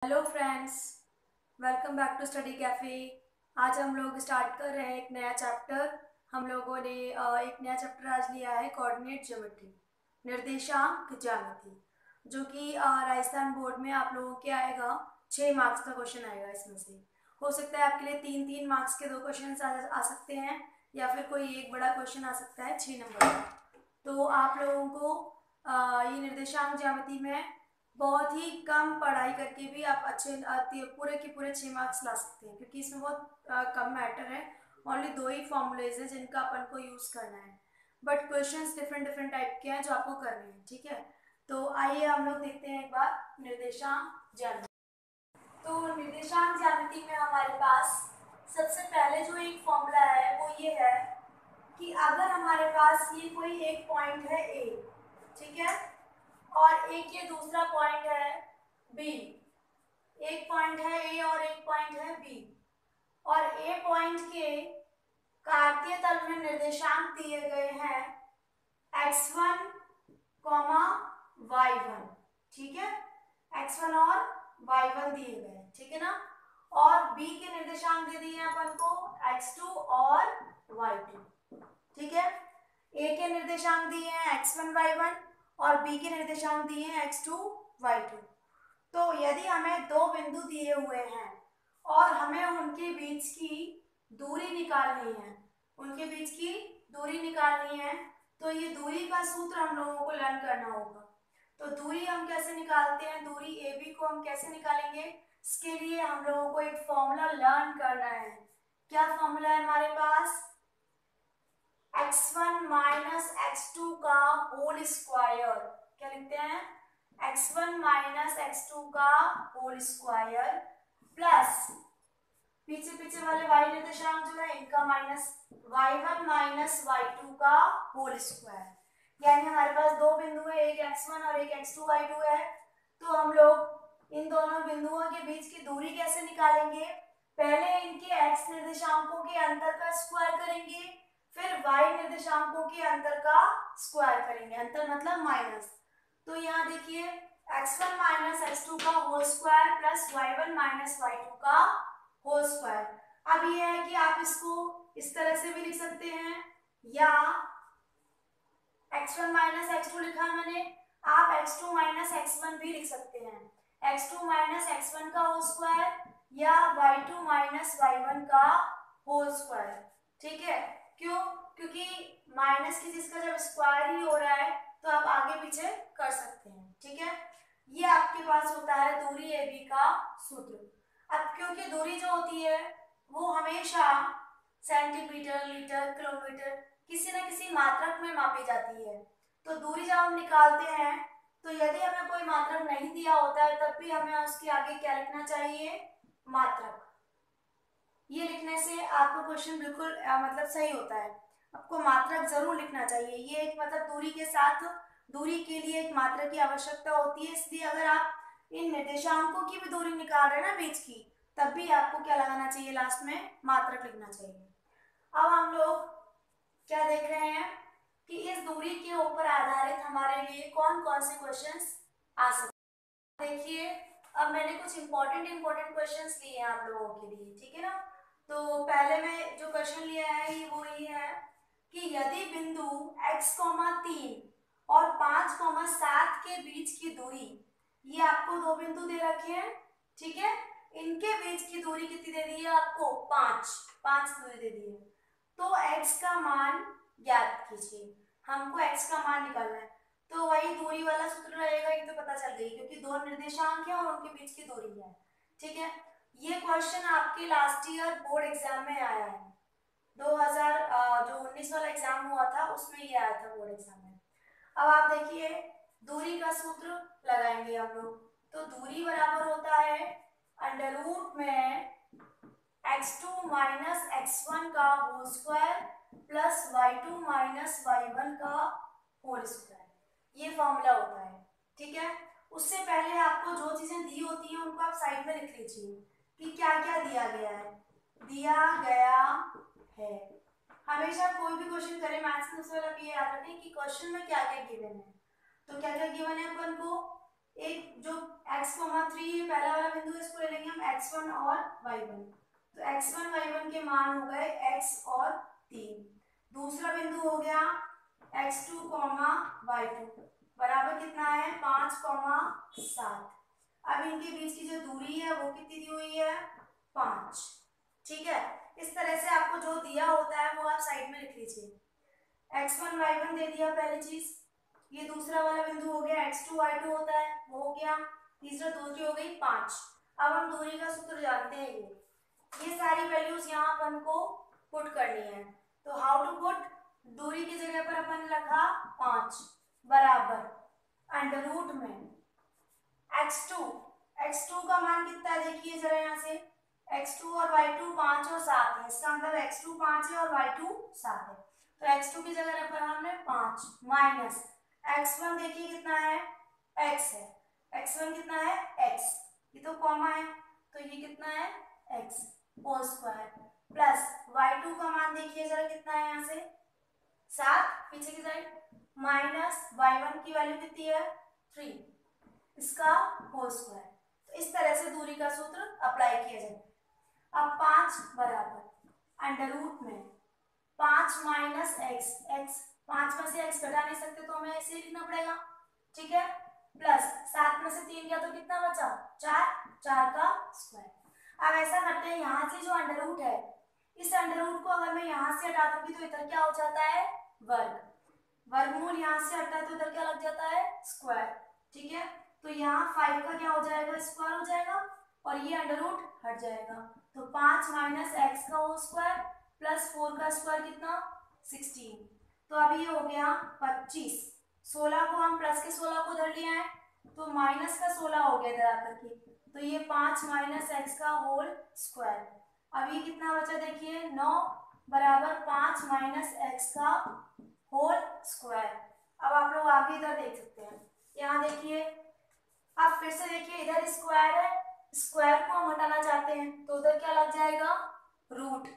Hello friends, welcome back to study cafe. आज हम लोग स्टार्ट कर रहे हैं एक नया चैप्टर। हम लोगों ने एक नया चैप्टर आज लिया है कोऑर्डिनेट ज्योमेट्री, निर्देशांक ज्यामिति, जो कि राजस्थान बोर्ड में आप लोगों के आएगा। 6 मार्क्स का क्वेश्चन आएगा। इसमें से हो सकता है आपके लिए 3-3 मार्क्स के 2 क्वेश्चन आ सकते हैं, या फिर कोई एक बड़ा क्वेश्चन आ सकता है 6 नंबर का। तो आप लोगों को ये निर्देशांक ज्यामिति में बहुत ही कम पढ़ाई करके भी आप अच्छे पूरे के पूरे 6 मार्क्स ला सकते हैं, क्योंकि इसमें बहुत कम मैटर है। ओनली 2 ही फॉर्मूलेज है जिनका अपन को यूज करना है, but questions different different type के हैं जो आपको करने हैं। ठीक है, तो आइए हम लोग देखते हैं एक बार निर्देशांक ज्यामिति। तो निर्देशांक ज्यामिति में हमारे पास सबसे पहले जो एक फॉर्मूला है वो ये है कि अगर हमारे पास ये कोई एक पॉइंट है ए, ठीक है, और एक ये दूसरा पॉइंट है बी। एक पॉइंट है ए और एक पॉइंट है बी, और ए पॉइंट के कार्तीय तल में निर्देशांक दिए गए हैं x1, y1। ठीक है, x1 और y1 दिए गए, ठीक है ना। और b के निर्देशांक दे दिए अपन को x2 और y2। ठीक है, a के निर्देशांक दिए हैं x1, y1, और b के निर्देशांक दिए हैं x2, y2। तो यदि हमें 2 बिंदु दिए हुए हैं और हमें उनके बीच की दूरी निकालनी है, तो ये दूरी का सूत्र हम लोगों को लर्न करना होगा। तो दूरी हम कैसे निकालते हैं, दूरी ए बी को हम कैसे निकालेंगे, इसके लिए हम लोगों को एक फॉर्मूला लर्न करना है। क्या फॉर्मूला है हमारे पास? x1 माइनस x2 का होल स्क्वायर। क्या लिखते हैं? x1 माइनस x2 का होल स्क्वायर प्लस पीछे पीछे वाले y निर्देशांक जो है इनका माइनस y1 माइनस y2 का होल स्क्वायर। यानी हमारे पास 2 बिंदु है, एक x1 और एक x2 y2 है। तो हम लोग इन दोनों बिंदुओं के बीच की दूरी कैसे निकालेंगे? पहले इनके x निर्देशांकों के अंतर का स्क्वायर करेंगे, फिर y निर्देशांकों के अंतर का स्क्वायर करेंगे। अंतर मतलब माइनस। तो यहाँ देखिए x1 माइनस x2 का whole square plus y1 minus y2 का होल स्क्वायर। अब ये है कि आप इसको इस तरह से भी लिख सकते हैं, या x1 माइनस x2 लिखा मैंने, आप x2 माइनस x1 भी लिख सकते हैं। x2 माइनस x1 का होल स्क्वायर या y2 माइनस y1 का होल स्क्वायर। ठीक है, क्यों? क्योंकि माइनस की चीज का जब स्क्वायर ही हो रहा है तो आप आगे पीछे कर सकते हैं। ठीक है, ये आपके पास होता है दूरी ए बी का सूत्र। अब क्योंकि दूरी जो होती है वो हमेशा सेंटीमीटर, मीटर, किलोमीटर किसी न किसी मात्रक में मापी जाती है। तो दूरी जब हम निकालते हैं तो यदि हमें कोई मात्रक नहीं दिया होता है तब भी हमें उसके आगे क्या लिखना चाहिए? मात्रक। ये लिखने से आपका क्वेश्चन बिल्कुल मतलब सही होता है। आपको मात्रक जरूर लिखना चाहिए। ये एक मतलब दूरी के साथ दूरी के लिए एक मात्रक की आवश्यकता होती है, इसलिए अगर आप इन निर्देशांकों की भी दूरी निकाल रहे हैं ना बीच की, तब भी आपको क्या लगाना चाहिए? लास्ट में मात्रक लिखना चाहिए। अब हम लोग क्या देख रहे हैं कि इस दूरी के ऊपर आधारित हमारे लिए कौन कौन से क्वेश्चंस आ सकते हैं। देखिए, अब मैंने कुछ इंपॉर्टेंट क्वेश्चंस लिए हैं आप लोगों के लिए, ठीक है ना। तो पहले मैं जो क्वेश्चन लिया है ये है कि यदि बिंदु x, 3 और 5, 7 के बीच की दूरी, ये आपको 2 बिंदु दे रखे हैं, ठीक है, इनके बीच की दूरी कितनी दे दी है आपको? 5 दूरी दे दी है। तो x का मान ज्ञात कीजिए। हमको x का मान निकालना है, तो वही दूरी वाला सूत्र रहेगा। ये तो पता चल गई, क्योंकि 2 निर्देशांक है और उनके बीच की दूरी है। ठीक है, ये क्वेश्चन आपके लास्ट ईयर बोर्ड एग्जाम में आया है। 2019 वाला एग्जाम हुआ था उसमें ये आया था बोर्ड एग्जाम में। अब आप देखिए दूरी का सूत्र लगाएंगे हम लोग। तो दूरी बराबर होता है अंडर रूट में x2 माइनस x1 का whole square plus y2 minus y1 का होल स्क्वायर। ये फॉर्मूला होता है। ठीक है, उससे पहले आपको जो चीजें दी होती हैं उनको आप साइड में लिख लीजिए कि क्या क्या दिया गया है। दिया गया है, हमेशा कोई भी क्वेश्चन करें मैथ्स में उससे पहले ये याद रखें कि क्वेश्चन में क्या क्या गिवन है। तो क्या क्या गिवन है अपन को? एक जो x, 3 पहला वाला बिंदु x1 और y1। तो x1 y1 के मान हो गए x और 3। दूसरा बिंदु हो गया x2, y2 बराबर कितना है 5, 7। अब इनके बीच की जो दूरी है वो कितनी दी हुई है 5। ठीक है, इस तरह से आपको जो दिया होता है वो आप साइड में लिख लीजिए। x1 y1 दे दिया पहली चीज, ये दूसरा वाला बिंदु हो गया x2 y2 होता है वो हो गया, तीसरा दूरी हो गई 5। अब हम दूरी का सूत्र जानते हैं, ये सारी वैल्यूज यहाँ अपन को पुट करनी है। तो हाउ टू पुट, दूरी की जगह पर अपन रखा 5 बराबर अंडर रूट में x2 का मान कितना है देखिए जरा यहाँ से, x2 और y2 5 और 7 है, इसका मतलब x2 5 है और y2 7 है। तो x2 की जगह पर हमने 5 माइनस x1 देखिए कितना है x है, x1 कितना है x, ये तो कॉमा है तो ये कितना है x whole square plus y2 का मान देखिए जरा कितना है यहाँ से 7 पीछे की साइड माइनस y1 की वैल्यू कितनी है 3 इसका होल स्क्वायर। तो इस तरह से दूरी का सूत्र अप्लाई किया जाए। अब 5 बराबर अंडर रूट में 5 माइनस एक्स, 5 में से x घटा नहीं सकते तो हमें ऐसे लिखना पड़ेगा, ठीक है, प्लस 7 में से 3 गया तो कितना बचा 4 का स्क्वायर। अब ऐसा करते हैं, यहाँ से जो अंडर रूट है इस अंडर रूट को अगर मैं यहाँ से हटा दूंगी तो इधर क्या हो जाता है वर्ग, वर्गमूल यहाँ से हटा तो इधर क्या लग जाता है स्क्वायर, ठीक है। तो यहाँ 5 का क्या हो जाएगा स्क्वायर हो जाएगा और ये अंडर रूट हट जाएगा। तो 5 माइनस एक्स का होल स्क्वायर प्लस 4 का स्क्वायर कितना 16। तो अब ये हो गया 25, 16 को हम प्लस के 16 को उधर ले आए तो माइनस का 16 हो गया इधर आकर के, तो ये 5 माइनस एक्स का होल स्क्वायर। अब ये कितना बचा देखिए 9 बराबर 5 माइनस एक्स का होल स्क्वायर। अब आप लोग आगे इधर देख सकते हैं, यहाँ देखिए अब फिर से देखिए इधर स्क्वायर है, स्क्वायर को हम हटाना चाहते हैं तो उधर क्या लग जाएगा रूट,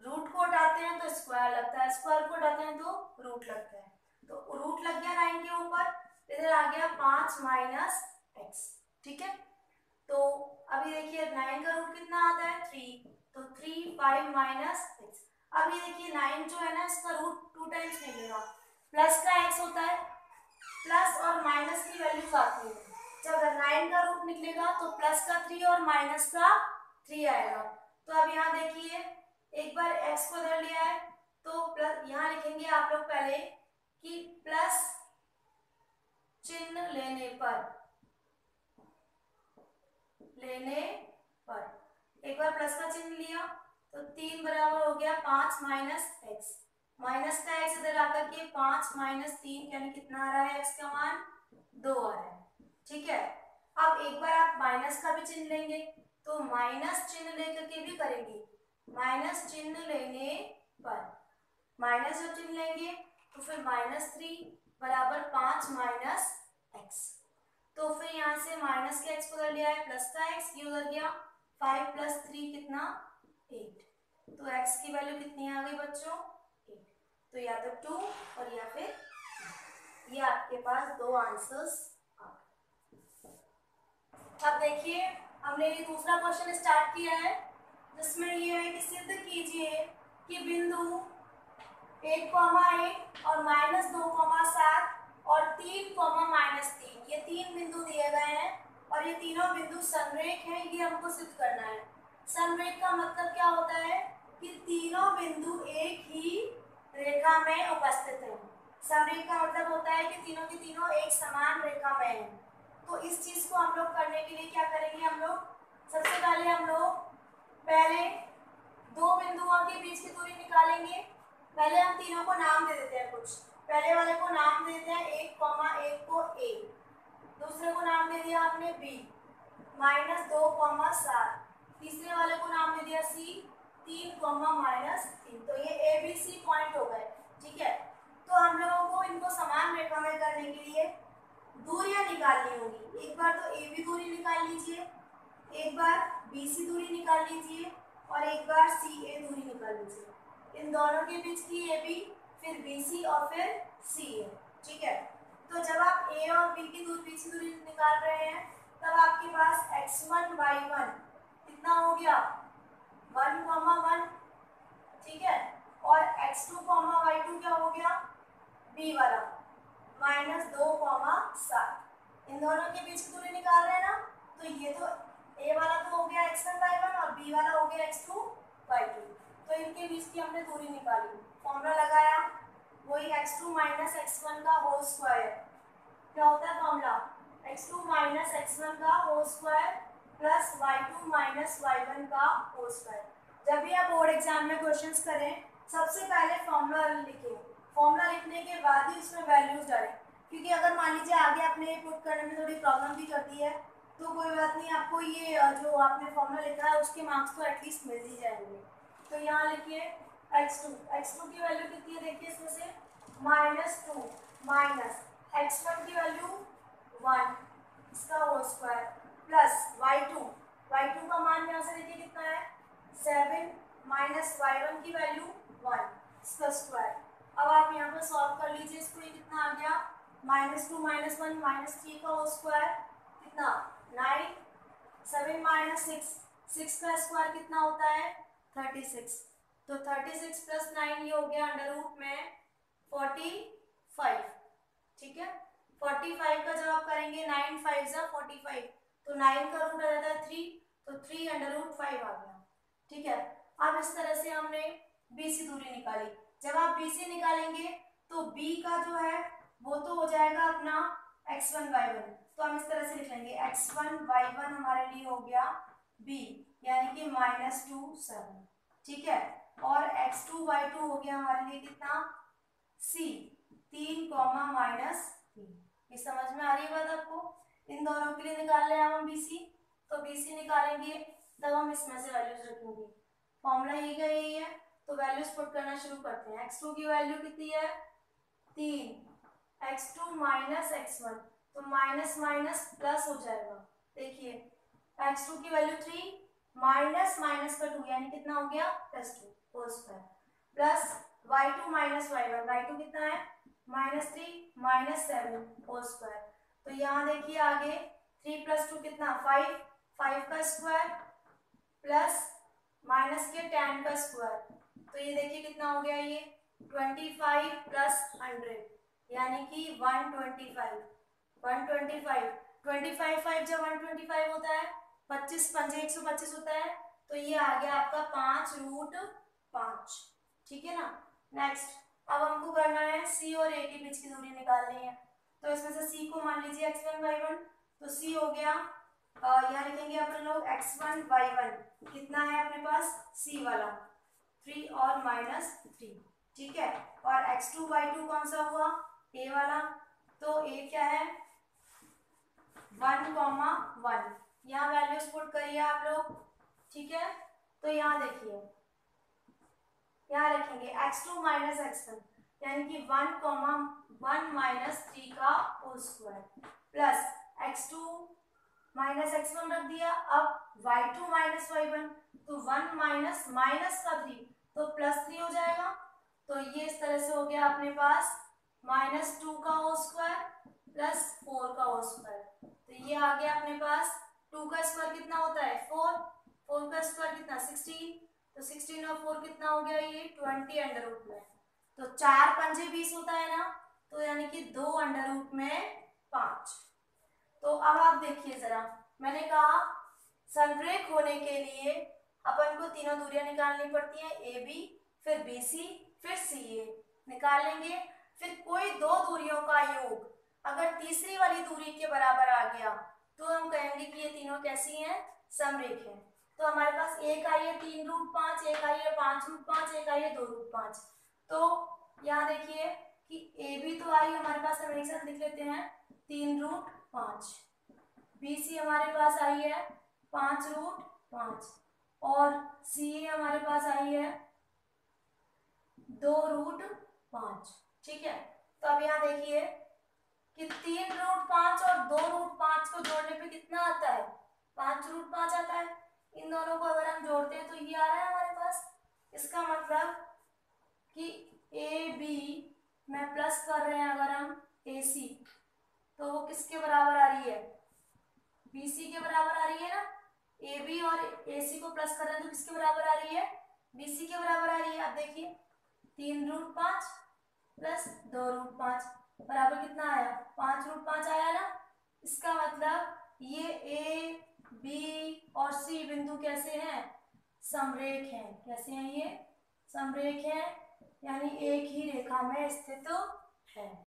रूट को हटाते हैं तो स्क्वायर लगता है, स्क्वायर को हटाते हैं तो रूट लगता है। तो रूट लग गया 9 के ऊपर, इधर आ गया 5 माइनस एक्स, ठीक है। तो अभी देखिए 9 का रूट कितना आता है 3, तो 3 5 माइनस एक्स। अब ये देखिए 9 जो है ना इसका रूट 2 टाइम्स निकलेगा, प्लस का एक्स होता है, प्लस और माइनस की वैल्यूज आती है, जब 9 का रूट निकलेगा तो प्लस का 3 और माइनस का 3 आएगा। तो अब यहाँ देखिए एक बार x को इधर लिया है तो प्लस यहाँ लिखेंगे आप लोग पहले कि प्लस चिन्ह लेने पर एक बार प्लस का चिन्ह लिया तो 3 बराबर हो गया 5 माइनस एक्स, माइनस का एक्स इधर आकर के 5 माइनस 3 यानी कितना आ रहा है एक्स का मान 2 आ रहा है, ठीक है। अब एक बार आप माइनस का भी चिन्ह लेंगे तो माइनस चिन्ह लेकर के भी करेंगे, माइनस चिन्ह लेने पर माइनस जब चिन्ह लेंगे तो फिर -3 बराबर 5 माइनस एक्स। तो फिर यहाँ से माइनस के एक्स को उधर लिया है, प्लस का एक्स ये उधर गया, 5 + 3 कितना 8। तो एक्स की वैल्यू कितनी आ गई बच्चों 8। तो या तो 2 और या फिर ये आपके पास दो आंसर्स। अब देखिए हमने ये दूसरा क्वेश्चन स्टार्ट किया है जिसमें ये है कि सिद्ध कीजिए कि बिंदु 1, 1 और -2, 7 और 3, -3 ये 3 बिंदु दिए गए हैं और ये तीनों बिंदु संरेख हैं, ये हमको सिद्ध करना है। संरेख का मतलब क्या होता है कि तीनों बिंदु एक ही रेखा में उपस्थित हैं। संरेख का मतलब होता है कि तीनों की तीनों एक समान रेखा में हैं। तो इस चीज को हम लोग करने के लिए क्या करेंगे, हम लोग सबसे पहले हम लोग पहले दो बिंदुओं के बीच की दूरी निकालेंगे। पहले हम तीनों को नाम दे देते हैं, कुछ पहले वाले को नाम दे देते हैं 1, 1 को A, दूसरे को नाम दे दिया हमने B, -2, 7, तीसरे वाले को नाम दे दिया C, 3, -3। तो ये ABC पॉइंट हो गए, ठीक है। तो हम लोगों को इनको समान रेखा में करने के लिए दूरियां निकालनी होगी। एक बार तो AB दूरी निकाल लीजिए, एक बार BC दूरी निकाल लीजिए और एक बार CA दूरी निकाल लीजिए। इन दोनों के बीच की AB, फिर BC और फिर CA, ठीक है। तो जब आप A और B की दूरी निकाल रहे हैं तब आपके पास x1 y1 कितना कितना हो गया 1,1, ठीक है। और x2, y2 क्या हो गया b वाला -2,7। इन दोनों के बीच की दूरी निकाल रहे हैं ना, तो ये तो a वाला तो हो गया x1 y1 और b वाला हो गया x2 y2। तो इनके बीच की हमने दूरी निकाली, फॉर्मूला लगाया, वही x2 - x1 का होल स्क्वायर। क्या होता है फॉर्मूला x2 - x1 का whole square plus y2 - y1 का होल स्क्वायर। जब भी आप बोर्ड एग्जाम में क्वेश्चंस करें, सबसे पहले फॉर्मूला लिखें, फॉर्मूला लिखने के बाद ही उसमें वैल्यूज डालें, क्योंकि अगर मान लीजिए आगे आपने पुट करने में थोड़ी प्रॉब्लम भी करती है तो कोई बात नहीं, आपको ये जो आपने फॉर्मूला लिखा है उसके मार्क्स तो एटलीस्ट मिल ही जाएंगे। तो यहाँ लिखिए x2 की वैल्यू कितनी है, देखिए इसमें से -2 माइनस x1 की वैल्यू 1 इसका होल स्क्वायर प्लस y2 का मान यहाँ से देखिए कितना है 7 माइनस y1 की वैल्यू 1 इसका स्क्वायर। अब आप यहाँ पर सॉल्व कर लीजिए इसको, ये कितना आ गया -2 - 1 -3 का होल स्क्वायर कितना 9, 7 - 6 का स्क्वायर कितना होता है 36। तो 36 + 9 ये हो गया अंडर रूट में 45, ठीक है। 45 का जब आप करेंगे 9 5 जा 45, तो 9 का रूट आ जाता है 3, तो 3 अंडर रूट 5 आ गया, ठीक है। अब इस तरह से हमने BC दूरी निकाली। जब आप BC निकालेंगे तो B का जो है वो तो हो जाएगा अपना x1 y1, तो हम इस तरह से लिख लेंगे x1 y1 हमारे लिए हो गया B, यानी कि -2 7, ठीक है। और x2 y2 हो गया हमारे लिए कितना C 3, -3। ये समझ में आ रही है बात आपको। इन दोनों के लिए निकाल रहे हैं हम BC, तो BC निकालेंगे तब हम इसमें से वैल्यूज रखेंगे। फॉर्मूला यही का यही है, तो वैल्यूज पुट करना शुरू करते हैं। x2 की वैल्यू कितनी है 3, x2 - x1, तो माइनस माइनस प्लस हो जाएगा। देखिए x2 की वैल्यू 3 माइनस माइनस का 2 यानी कितना हो गया +2 whole square plus y2 - y1, y2 कितना है -3 -7 होल स्क्वायर। तो यहाँ देखिए आगे 3 + 2 कितना 5, 5 का स्क्वायर प्लस माइनस के 10 का स्क्वायर, तो ये देखिए कितना हो गया ये 25 + 100 यानी कि 125। 25 5 जब 125 होता है 25 पंजे 125 होता है, तो ये आ गया आपका 5√5, ठीक है ना। नेक्स्ट अब हमको करना है C और A के बीच की दूरी निकालनी है, तो इसमें से C को मान लीजिए x1 y1, तो C हो गया यहाँ लिखेंगे अपन लोग x1 y1 कितना है अपने पास C वाला 3 और -3, ठीक है। और x2 y2 कौन सा हुआ A वाला, तो A क्या है 1,1। यहाँ वैल्यूज पुट करिए आप लोग, ठीक है। तो यहाँ देखिए यहाँ रखेंगे x2 - x1 यानी कि 1,1 - 3 का whole square plus x2 - x1 रख दिया। अब y2 - y1, तो 1 माइनस माइनस का 3 तो +3 हो जाएगा। तो ये इस तरह से हो गया अपने पास -2 का होल स्क्वायर प्लस 4 का होल स्क्वायर। तो ये आ गया अपने पास 2 का स्क्वायर कितना होता है 4, 4 का स्क्वायर कितना 16, तो 16 और 4 कितना हो गया ये 20 अंडर रूट में। तो 4 पंजे 20 होता है ना, तो यानी कि 2 अंडर रूट में 5। तो अब आप देखिए जरा, मैंने कहा संरेख होने के लिए अपन को तीनों दूरियां निकालनी पड़ती हैं AB, फिर BC, फिर CA निकाल लेंगे। फिर कोई दो दूरियों का योग अगर तीसरी वाली दूरी के बराबर आ गया तो हम कहेंगे कि ये तीनों कैसी हैं समरेख हैं। तो हमारे पास एक आई है 3√5, एक आई है 5√5, एक आई है 2√5। तो यहाँ देखिए कि AB तो आई हमारे पास, हम एक साथ लिख लेते हैं 3√5, BC हमारे पास आई है 5√5 और CA हमारे पास आई है 2√5, ठीक है। तो अब यहाँ देखिए कि 3√5 और 2√5 को जोड़ने पे कितना आता है 5√5 आता है। इन दोनों को अगर हम जोड़ते हैं तो ये आ रहा है हमारे पास। इसका मतलब कि AB में प्लस कर रहे हैं अगर हम AC, तो वो किसके बराबर आ रही है BC के बराबर आ रही है ना। ए बी और ए सी को प्लस कर रहे हैं तो किसके बराबर आ रही है, बी सी के बराबर आ रही है। अब देखिए 3√5 प्लस 2√5 बराबर कितना आया, 5√5 आया ना। इसका मतलब ये ए बी और सी बिंदु कैसे हैं, समरेख हैं। कैसे हैं ये, समरेख हैं, यानी एक ही रेखा में स्थित है।